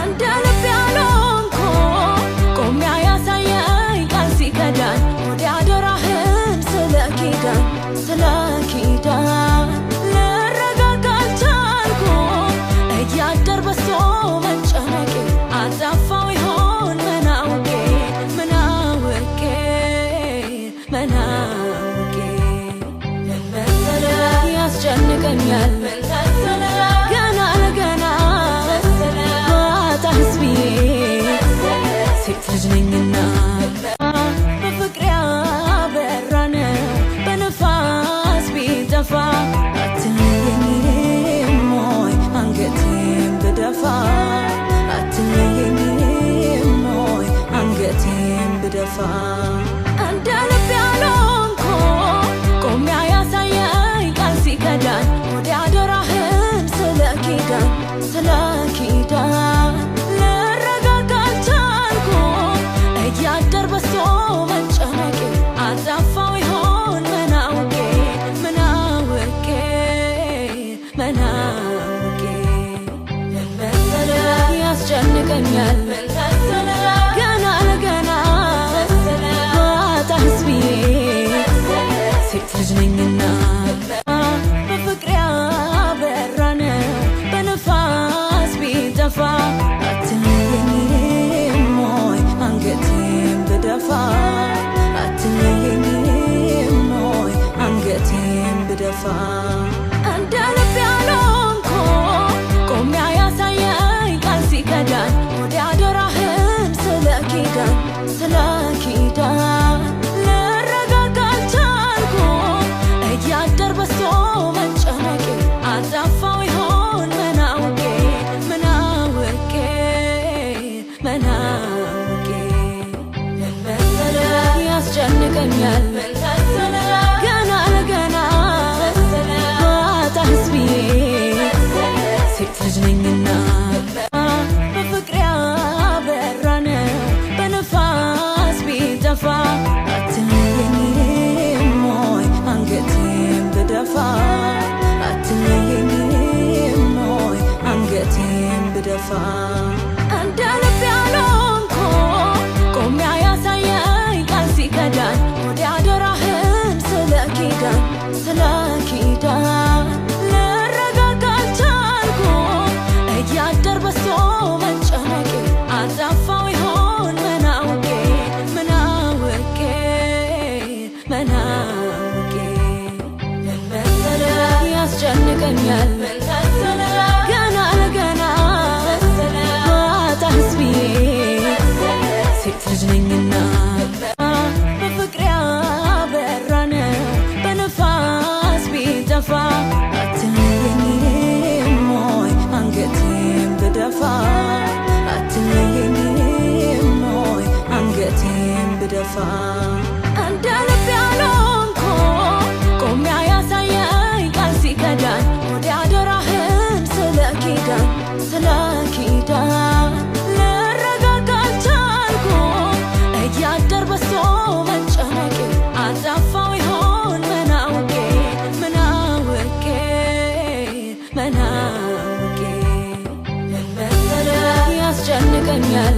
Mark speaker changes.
Speaker 1: እንደ ልብ ያልሆንኩ ቆሜ ያሳየኝ ቃል ሲከዳኝ ወደ አደራህን ስለ ኪዳን ልረጋጋ አልቻልኩም እያደር በዝቶ መጨነቄ አጠፋው ይሆን ምን አውቄ ምን መሰለህ ያስጨንቀኛል ገና ለገና ባጣህስ ብዬ ሴት ልጅ ነኝና በፍቅር ያበራነው በነፋስ ቢጠፋ አትለየኝም ወይ አንገቴን ብደፋ አትለየኝም ወይ አንገቴን ብደፋ እንደ ልብ ያልሆንኩ ቆሜ ያሳየኝ ቃል ሲከዳኝ ወደ አደራህን ስለ ኪዳን ልረጋጋ አልቻልኩም እያደር በዝቶ መጨነቄ አጠፋው ይሆን ምን አውቄ ምን መሰለህ ያስጨንቀኛል ገና ለገና ባጣህስ ብዬ ሴት ልጅ ነኝና በፍቅር ያበራነው በነፋስ ቢጠፋ አትለየኝም ወይ አንገቴን ብደፋ አትለየኝም ወይ አንገቴን ብደፋ እንደ ልብ ያልሆንኩ ቆሜ ያሳየኝ ቃል ሲከዳኝ ወደ አደራህን ስለ ኪዳን ልረጋጋ አልቻልኩም እያደር በዝቶ መጨነቄ አጠፋው ይሆን ምን አውቄ ምን መሰለህ ያስጨንቀኛል ገና ለገና ባጣህስ ብዬ ሴት ልጅ ነኝና በፍቅር ያበራነው በነፋስ ቢጠፋ አትለየኝም ወይ አንገቴን ብደፋ አትለየኝም ወይ አንገቴን ብደፋ እንደ ልብ ያልሆንኩ ቆሜ ያሳየኝ ቃል ሲከዳኝ ወደ አደራህን ስለ ኪዳን ልረጋጋ አልቻልኩም እያደር በዝቶ መጨነቄ አጠፋው ይሆን ምን አውቄ ምን መሰለህ ያስጨንቀኛል ገና ለገና ባጣህስ ብዬ ሴት ልጅ ነኝና በፍቅር ያበራነው በነፋስ ቢጠፋ አትለየኝም ወይ አንገቴን ብደፋ አትለየኝም ወይ አንገቴን ብደፋ እንደ ልብ ያልሆንኩ ቆሜ ያሳየኝ ቃል ሲከዳኝ ወደ አደራህን ስለ ኪዳን ልረጋጋ አልቻልኩም እያደር በዝቶ መጨነቄ አጠፋው ይሆን ምን አውቄ ምን መሰለህ ያስጨንቀኛል